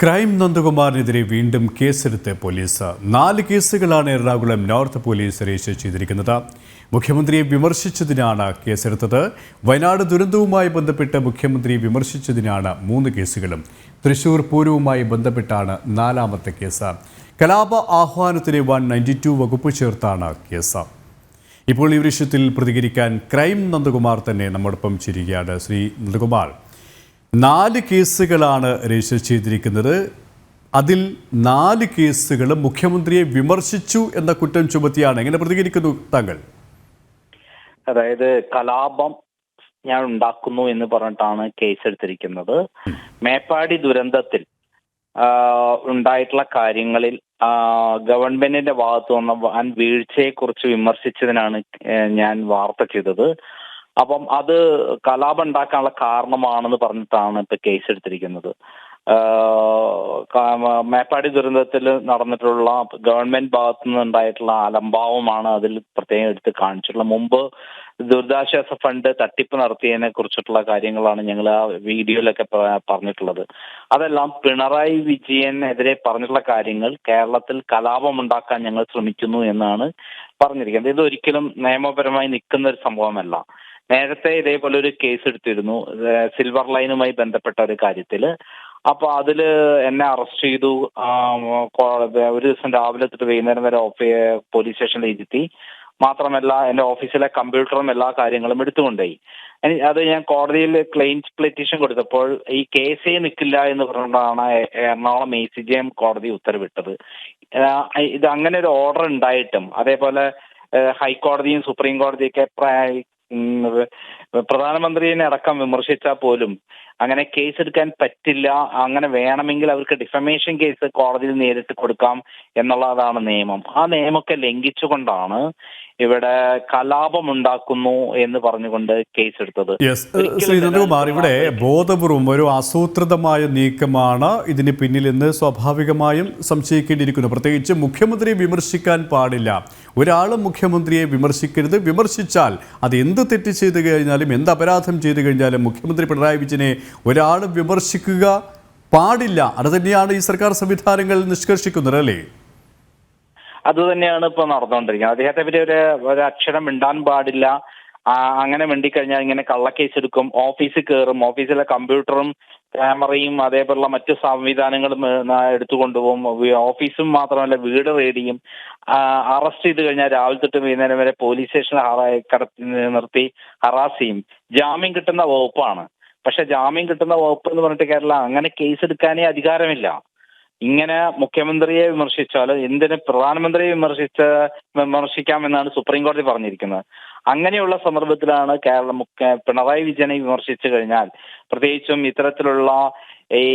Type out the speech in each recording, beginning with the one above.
Crime നന്ദകുമാറിനെതിരെ വീണ്ടും കേസെടുത്ത് police. 4 കേസുകളാണ് എറണാകുളം നോർത്ത് പോലീസ് രജിസ്റ്റർ ചെയ്തിരിക്കുന്നത്. മുഖ്യമന്ത്രിയെ വിമർശിച്ചതിനാണ് കേസെടുത്തത്. വയനാട് ദുരന്തവുമായി ബന്ധപ്പെട്ട് മുഖ്യമന്ത്രിയെ വിമർശിച്ചതിനാണ് 3 കേസുകളും. തൃശൂർ പൂരവുമായി ബന്ധപ്പെട്ടാണ് 4ാമത്തെ കേസ്. കലാപ ആഹ്വാനത്തിന് 192 വകുപ്പ് ചേർത്താണ് കേസ്. ഇപ്പോൾ ഈ വിഷയത്തിൽ പ്രതികരിക്കാൻ ക്രൈം നന്ദകുമാർ തന്നെ നമ്മോടൊപ്പം ചേരുകയാണ്. ശ്രീ നന്ദകുമാർ, 4 കേസുകളാണ് രജിസ്റ്റർ ചെയ്തിരിക്കുന്നത്. അതിൽ 4 കേസുകൾ മുഖ്യമന്ത്രിയെ വിമർശിച്ചു എന്ന കുറ്റം ചുമത്തിയാണ്. എങ്ങനെ പ്രതികരിക്കുന്നു താങ്കൾ? അതായത് കലാപം ഞാൻ ഉണ്ടാക്കുന്നു എന്ന് പറഞ്ഞിട്ടാണ് കേസ് എടുത്തിരിക്കുന്നത്. മേപ്പാടി ദുരന്തത്തിൽ ഉണ്ടായിട്ടുള്ള കാര്യങ്ങളിൽ ഗവൺമെന്റിന്റെ ഭാഗത്തു വന്ന വൻ വീഴ്ചയെക്കുറിച്ച് വിമർശിച്ചതിനാണ് ഞാൻ വാർത്ത ചെയ്തത്. അപ്പം അത് കലാപം ഉണ്ടാക്കാനുള്ള കാരണമാണെന്ന് പറഞ്ഞിട്ടാണ് ഇപ്പൊ കേസ് എടുത്തിരിക്കുന്നത്. മേപ്പാടി ദുരന്തത്തിൽ നടന്നിട്ടുള്ള ഗവൺമെന്റ് ഭാഗത്തു നിന്നുണ്ടായിട്ടുള്ള അലംഭാവമാണ് അതിൽ പ്രത്യേകം എടുത്ത് കാണിച്ചിട്ടുള്ളത്. മുമ്പ് ദുരിതാശ്വാസ ഫണ്ട് തട്ടിപ്പ് നടത്തിയതിനെ കുറിച്ചിട്ടുള്ള കാര്യങ്ങളാണ് ഞങ്ങൾ ആ വീഡിയോയിലൊക്കെ പറഞ്ഞിട്ടുള്ളത്. അതെല്ലാം പിണറായി വിജയനെതിരെ പറഞ്ഞിട്ടുള്ള കാര്യങ്ങൾ കേരളത്തിൽ കലാപം ഉണ്ടാക്കാൻ ഞങ്ങൾ ശ്രമിക്കുന്നു എന്നാണ് പറഞ്ഞിരിക്കുന്നത്. ഇത് ഒരിക്കലും നിയമപരമായി നിൽക്കുന്ന ഒരു സംഭവമല്ല. നേരത്തെ ഇതേപോലെ ഒരു കേസ് എടുത്തിരുന്നു സിൽവർ ലൈനുമായി ബന്ധപ്പെട്ട ഒരു കാര്യത്തില്. അപ്പൊ അതില് എന്നെ അറസ്റ്റ് ചെയ്തു. ഒരു ദിവസം രാവിലെ തൊട്ട് വൈകുന്നേരം വരെ പോലീസ് സ്റ്റേഷനിൽ ഇരുത്തി. മാത്രമല്ല എന്റെ ഓഫീസിലെ കമ്പ്യൂട്ടറും എല്ലാ കാര്യങ്ങളും എടുത്തുകൊണ്ടുപോയി. അത് ഞാൻ കോടതിയിൽ ക്ലെയിംസ് പെറ്റീഷൻ കൊടുത്തപ്പോൾ ഈ കേസേ നിൽക്കില്ല എന്ന് പറഞ്ഞുകൊണ്ടാണ് എറണാകുളം ACJM കോടതി ഉത്തരവിട്ടത്. ഇത് അങ്ങനെ ഒരു ഓർഡർ ഉണ്ടായിട്ടും, അതേപോലെ ഹൈക്കോടതിയും സുപ്രീം കോടതിയൊക്കെ പ്രധാനമന്ത്രിയെ അടക്കം വിമർശിച്ചാൽ പോലും അങ്ങനെ കേസ് എടുക്കാൻ പറ്റില്ല. അങ്ങനെ വേണമെങ്കിൽ അവർക്ക് ഡിഫമേഷൻ കേസ് കോടതിയിൽ നേരിട്ട് കൊടുക്കാം എന്നുള്ളതാണ് നിയമം. ആ നിയമമൊക്കെ ലംഘിച്ചുകൊണ്ടാണ് ഇവിടെ കലാപം ഉണ്ടാക്കുന്നു എന്ന് പറഞ്ഞുകൊണ്ട് കേസ് എടുത്തത്. ശ്രീ നന്ദകുമാർ, ഇവിടെ ബോധപൂർവം ഒരു ആസൂത്രിതമായ നീക്കമാണ് ഇതിന് പിന്നിലെന്ന് സ്വാഭാവികമായും സംശയിക്കേണ്ടിയിരിക്കുന്നു. പ്രത്യേകിച്ച് മുഖ്യമന്ത്രിയെ വിമർശിക്കാൻ പാടില്ല. ഒരാളും മുഖ്യമന്ത്രിയെ വിമർശിക്കരുത്. വിമർശിച്ചാൽ അത് എന്ത് തെറ്റ് ചെയ്തു കഴിഞ്ഞാലും, എന്ത് അപരാധം ചെയ്തു കഴിഞ്ഞാലും മുഖ്യമന്ത്രി പിണറായി വിജയനെ ഒരാളും വിമർശിക്കുക പാടില്ല. അത് തന്നെയാണ് ഈ സർക്കാർ സംവിധാനങ്ങൾ നിഷ്കർഷിക്കുന്നത്, അല്ലേ? അത് തന്നെയാണ് ഇപ്പൊ നടന്നുകൊണ്ടിരിക്കുന്നത്. അദ്ദേഹത്തെ പറ്റി ഒരു അക്ഷരം മിണ്ടാൻ പാടില്ല. അങ്ങനെ മിണ്ടിക്കഴിഞ്ഞാൽ ഇങ്ങനെ കള്ളക്കേസ് എടുക്കും, ഓഫീസിൽ കയറും, ഓഫീസിലെ കമ്പ്യൂട്ടറും ക്യാമറയും അതേപോലുള്ള മറ്റു സംവിധാനങ്ങളും എടുത്തുകൊണ്ടുപോകും. ഓഫീസും മാത്രമല്ല വീട് റെയ്ഡ് ചെയ്യും. അറസ്റ്റ് ചെയ്ത് കഴിഞ്ഞാൽ രാവിലെ തൊട്ട് വൈകുന്നേരം വരെ പോലീസ് സ്റ്റേഷനിൽ നിർത്തി ഹറാസ് ചെയ്യും. ജാമ്യം കിട്ടുന്ന വകുപ്പാണ്. പക്ഷെ ജാമ്യം കിട്ടുന്ന വകുപ്പ് എന്ന് പറഞ്ഞിട്ട് കേരള അങ്ങനെ കേസ് എടുക്കാനേ അധികാരമില്ല. ഇങ്ങനെ മുഖ്യമന്ത്രിയെ വിമർശിച്ചാൽ എന്തിന് പ്രധാനമന്ത്രിയെ വിമർശിക്കാമെന്നാണ് സുപ്രീം കോടതി പറഞ്ഞിരിക്കുന്നത്. അങ്ങനെയുള്ള സന്ദർഭത്തിലാണ് പിണറായി വിജയനെ വിമർശിച്ചു കഴിഞ്ഞാൽ, പ്രത്യേകിച്ചും ഇത്തരത്തിലുള്ള ഈ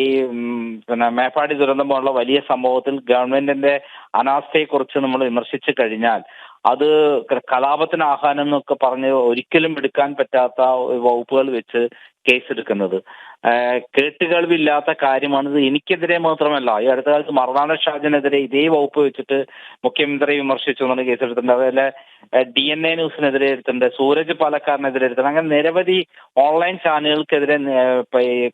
മേപ്പാടി ദുരന്തം പോലുള്ള വലിയ സംഭവത്തിൽ ഗവൺമെന്റിന്റെ അനാസ്ഥയെക്കുറിച്ച് നമ്മൾ വിമർശിച്ചു കഴിഞ്ഞാൽ അത് കലാപത്തിന് ആഹ്വാനം എന്നൊക്കെ പറഞ്ഞ് ഒരിക്കലും എടുക്കാൻ പറ്റാത്ത വകുപ്പുകൾ വെച്ച് കേസെടുക്കുന്നത് കേട്ടുകേൾവില്ലാത്ത കാര്യമാണിത്. എനിക്കെതിരെ മാത്രമല്ല, ഈ അടുത്ത കാലത്ത് മറുനാടൻ ഷാജിനെതിരെ ഇതേ വകുപ്പ് വെച്ചിട്ട് മുഖ്യമന്ത്രി വിമർശിച്ചു എന്നാണ് കേസെടുത്തിട്ടുണ്ട്. അതുപോലെ DNA ന്യൂസിനെതിരെ എടുത്തിട്ടുണ്ട്, സൂരജ് പാലക്കാരനെതിരെ എടുത്തിട്ടുണ്ട്. അങ്ങനെ നിരവധി ഓൺലൈൻ ചാനലുകൾക്കെതിരെ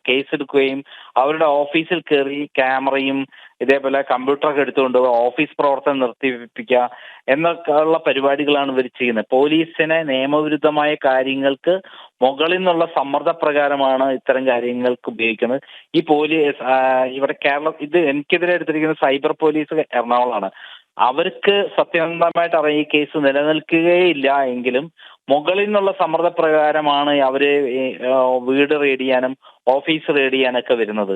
കേസെടുക്കുകയും അവരുടെ ഓഫീസിൽ കയറി ക്യാമറയും ഇതേപോലെ കമ്പ്യൂട്ടറൊക്കെ എടുത്തുകൊണ്ട് ഓഫീസ് പ്രവർത്തനം നിർത്തിവെപ്പിക്കുക എന്നൊക്കെയുള്ള പരിപാടികളാണ് ഇവർ ചെയ്യുന്നത്. പോലീസിനെ നിയമവിരുദ്ധമായ കാര്യങ്ങൾക്ക് മുകളിൽ നിന്നുള്ള സമ്മർദ്ദപ്രകാരമാണ് ഇത്തരം കാര്യങ്ങൾക്ക് ഉപയോഗിക്കുന്നത്. ഈ ഇവിടെ ഇത് എനിക്കെതിരെ എടുത്തിരിക്കുന്ന സൈബർ പോലീസ് എറണാകുളമാണ്. അവർക്ക് സത്യസന്ധമായിട്ട് അറിയാം ഈ കേസ് നിലനിൽക്കുകയില്ല എങ്കിലും മുകളിൽ നിന്നുള്ള സമ്മർദ്ദപ്രകാരമാണ് അവര് വീട് റെയ്ഡ് ചെയ്യാനും ഓഫീസ് റെയ്ഡ് ചെയ്യാനൊക്കെ വരുന്നത്.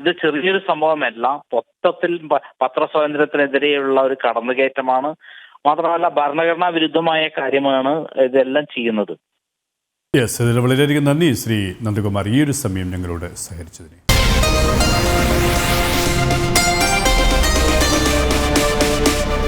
ഇത് ചെറിയൊരു സംഭവമല്ല. മൊത്തത്തിൽ പത്രസ്വാതന്ത്ര്യത്തിനെതിരെയുള്ള ഒരു കടന്നുകയറ്റമാണ്. മാത്രമല്ല ഭരണഘടനാ വിരുദ്ധമായ കാര്യമാണ് ഇതെല്ലാം ചെയ്യുന്നത്. വളരെയധികം നന്ദി ശ്രീ നന്ദകുമാർ, ഈ ഒരു സമയം ഞങ്ങളോട് സഹകരിച്ചതിന്.